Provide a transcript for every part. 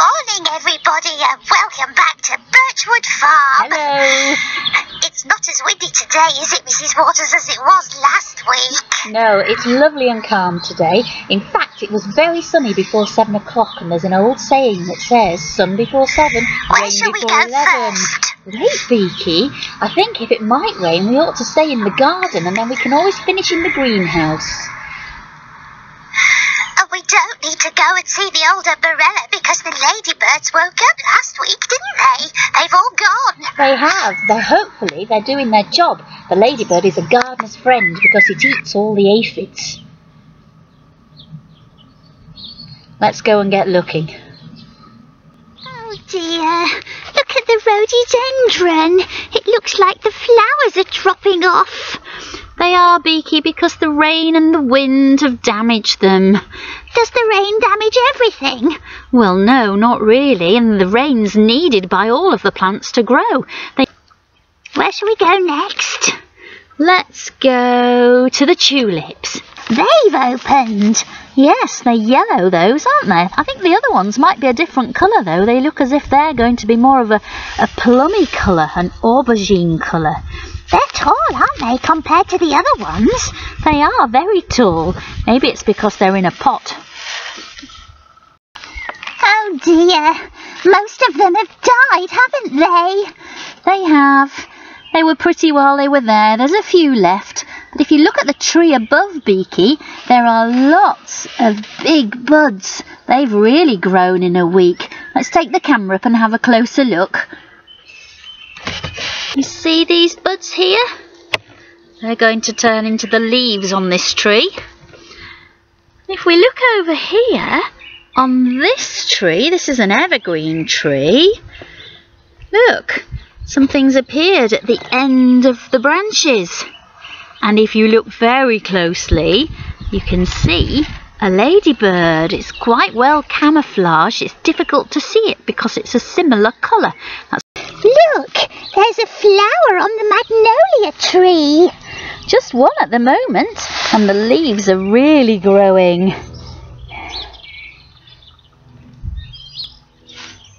morning, everybody, and welcome back to Birchwood Farm. Hello. It's not as windy today, is it, Mrs. Waters, as it was last week? No, it's lovely and calm today. In fact, it was very sunny before 7 o'clock, and there's an old saying that says, sun before 7, Where rain shall we before go 11. first? Wait, Beaky, I think if it might rain, we ought to stay in the garden, and then we can always finish in the greenhouse. We don't need to go and see the old umbrella because the ladybirds woke up last week, didn't they? They've all gone. They have. Hopefully they're doing their job. The ladybird is a gardener's friend because it eats all the aphids. Let's go and get looking. Oh dear, look at the rhododendron. It looks like the flowers are dropping off. They are, Beaky, because the rain and the wind have damaged them. Does the rain damage everything? Well, no, not really, and the rain's needed by all of the plants to grow. Where shall we go next? Let's go to the tulips. They've opened. Yes, they're yellow, those, aren't they? I think the other ones might be a different colour, though. They look as if they're going to be more of a plummy colour, an aubergine colour. They're tall, aren't they, compared to the other ones? They are very tall. Maybe it's because they're in a pot. Oh dear, most of them have died, haven't they? They have. They were pretty while they were there. There's a few left. But if you look at the tree above Beaky, there are lots of big buds. They've really grown in a week. Let's take the camera up and have a closer look. You see these buds here? They're going to turn into the leaves on this tree. If we look over here, on this tree, this is an evergreen tree. Look, something's appeared at the end of the branches. And if you look very closely, you can see a ladybird. It's quite well camouflaged. It's difficult to see it because it's a similar colour. Look, there's a flower on the magnolia tree. Just one at the moment, and the leaves are really growing.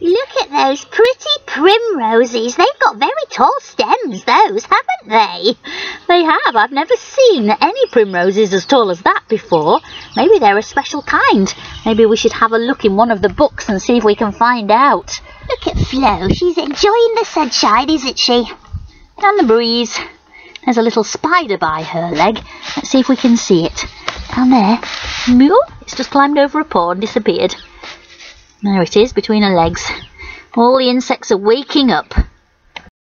Look at those pretty primroses. They've got very tall stems, those, haven't they? They have. I've never seen any primroses as tall as that before. Maybe they're a special kind. Maybe we should have a look in one of the books and see if we can find out. Look at Flo. She's enjoying the sunshine, isn't she? And the breeze. There's a little spider by her leg. Let's see if we can see it. Down there. Moo! It's just climbed over a paw and disappeared. There it is, between her legs. All the insects are waking up.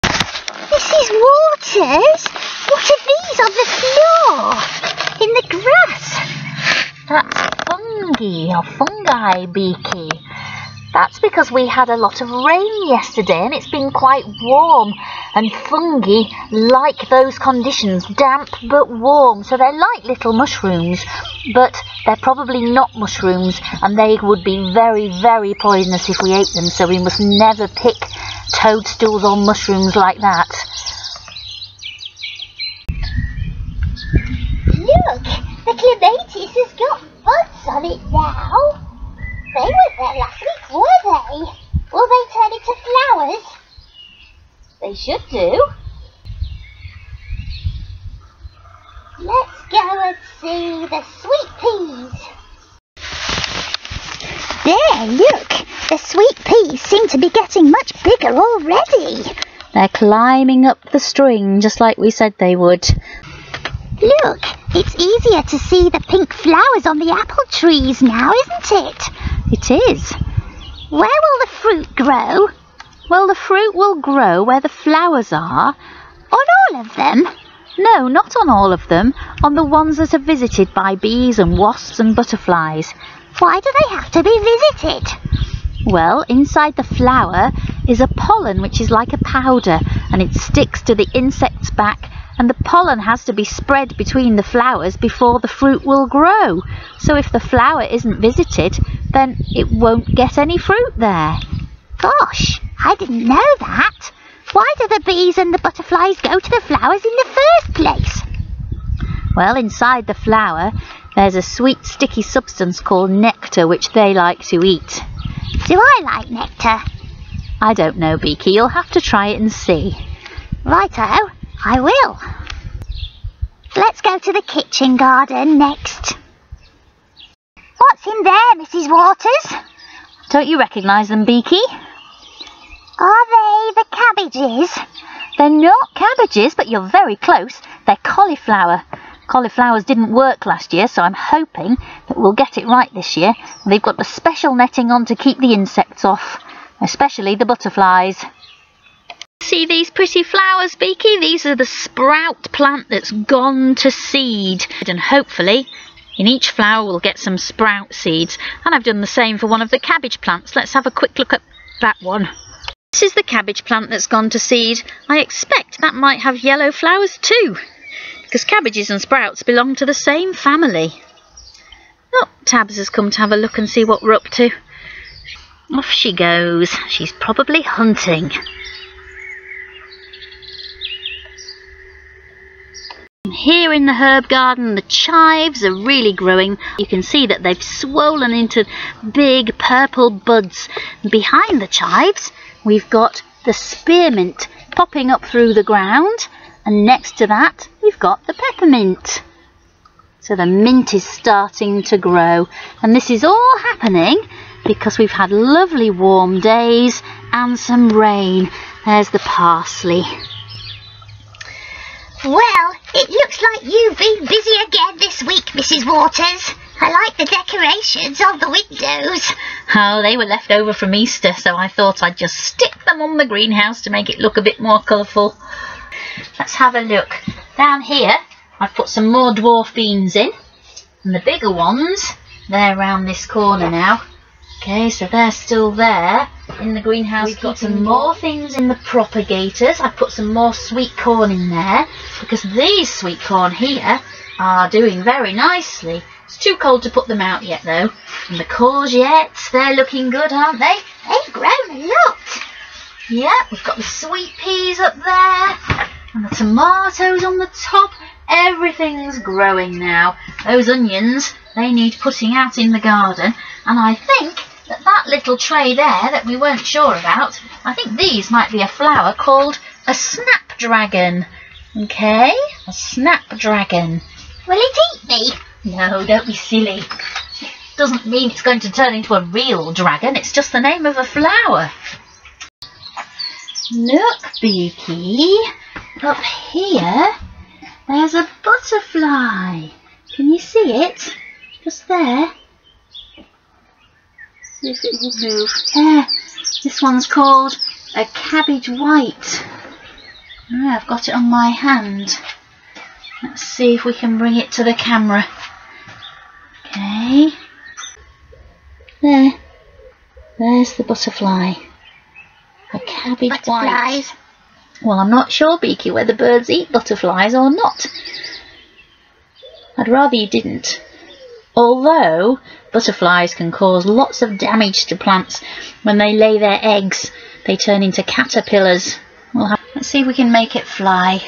Mrs. Waters, what are these on the floor? In the grass? That's fungi, Beaky. That's because we had a lot of rain yesterday and it's been quite warm. And fungi like those conditions, damp but warm. So they're like little mushrooms, but they're probably not mushrooms, and they would be very, very poisonous if we ate them. So we must never pick toadstools or mushrooms like that. Look, the clematis has got buds on it now. They weren't there last week, were they? Will they turn into flowers? They should do. Let's go and see the sweet peas. There, look. The sweet peas seem to be getting much bigger already. They're climbing up the string just like we said they would. Look, it's easier to see the pink flowers on the apple trees now, isn't it? It is. Where will the fruit grow? Well, the fruit will grow where the flowers are. On all of them? No, not on all of them. On the ones that are visited by bees and wasps and butterflies. Why do they have to be visited? Well, inside the flower is a pollen which is like a powder, and it sticks to the insect's back, and the pollen has to be spread between the flowers before the fruit will grow. So if the flower isn't visited, then it won't get any fruit there. Gosh, I didn't know that. Why do the bees and the butterflies go to the flowers in the first place? Well, inside the flower, there's a sweet sticky substance called nectar which they like to eat. Do I like nectar? I don't know, Beaky. You'll have to try it and see. Righto, I will. Let's go to the kitchen garden next. What's in there, Mrs. Waters? Don't you recognise them, Beaky? Are they the cabbages? They're not cabbages, but you're very close. They're cauliflower. Cauliflowers didn't work last year, so I'm hoping that we'll get it right this year. They've got the special netting on to keep the insects off, especially the butterflies. See these pretty flowers, Beaky? These are the sprout plant that's gone to seed. And hopefully in each flower we'll get some sprout seeds. And I've done the same for one of the cabbage plants. Let's have a quick look at that one. This is the cabbage plant that's gone to seed. I expect that might have yellow flowers too, because cabbages and sprouts belong to the same family. Oh, Tabs has come to have a look and see what we're up to. Off she goes. She's probably hunting. Here in the herb garden, the chives are really growing. You can see that they've swollen into big purple buds. Behind the chives, we've got the spearmint popping up through the ground, and next to that, we've got the peppermint. So the mint is starting to grow, and this is all happening because we've had lovely warm days and some rain. There's the parsley. Well, it looks like you've been busy again this week, Mrs. Waters. I like the decorations on the windows. Oh, they were left over from Easter, so I thought I'd just stick them on the greenhouse to make it look a bit more colourful. Let's have a look. Down here, I've put some more dwarf beans in, and the bigger ones, they're around this corner now. Okay, so they're still there in the greenhouse. We've got some more things in the propagators. I've put some more sweet corn in there because these sweet corn here are doing very nicely. It's too cold to put them out yet though. And the courgettes, they're looking good, aren't they? They've grown a lot. Yeah, we've got the sweet peas up there and the tomatoes on the top. Everything's growing now. Those onions, they need putting out in the garden, and I think that little tray there that we weren't sure about, I think these might be a flower called a snapdragon. Okay, a snapdragon. Will it eat me? No, don't be silly. Doesn't mean it's going to turn into a real dragon, it's just the name of a flower. Look, Beaky, up here there's a butterfly. Can you see it? Just there. See if it will move. There. This one's called a cabbage white. Oh, I've got it on my hand. Let's see if we can bring it to the camera. Okay. There. There's the butterfly. A cabbage white. Well, I'm not sure, Beaky, whether birds eat butterflies or not. I'd rather you didn't. Although butterflies can cause lots of damage to plants when they lay their eggs. They turn into caterpillars. Let's see if we can make it fly.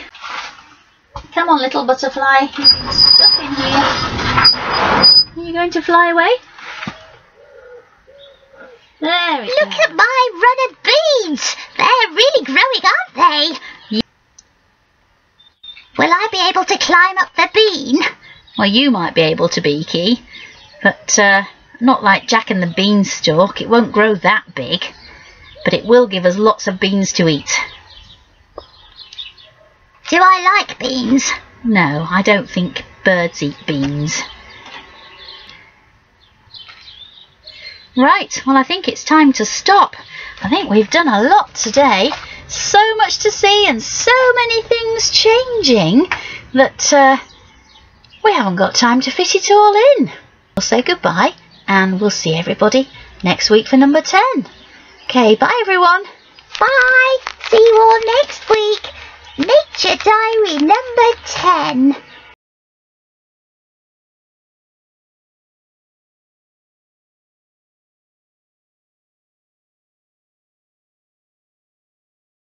Come on, little butterfly. You've been stuck in here. Are you going to fly away? There we go. Look at my run of beans. They're really growing, aren't they? Yeah. Will I be able to climb up the bean? Well, you might be able to, Beaky, but not like Jack and the Beanstalk. It won't grow that big, but it will give us lots of beans to eat. Do I like beans? No, I don't think birds eat beans. Right, well, I think it's time to stop. I think we've done a lot today. So much to see and so many things changing that we haven't got time to fit it all in. We'll say goodbye and we'll see everybody next week for number 10. Okay, bye everyone. Bye. See you all next week.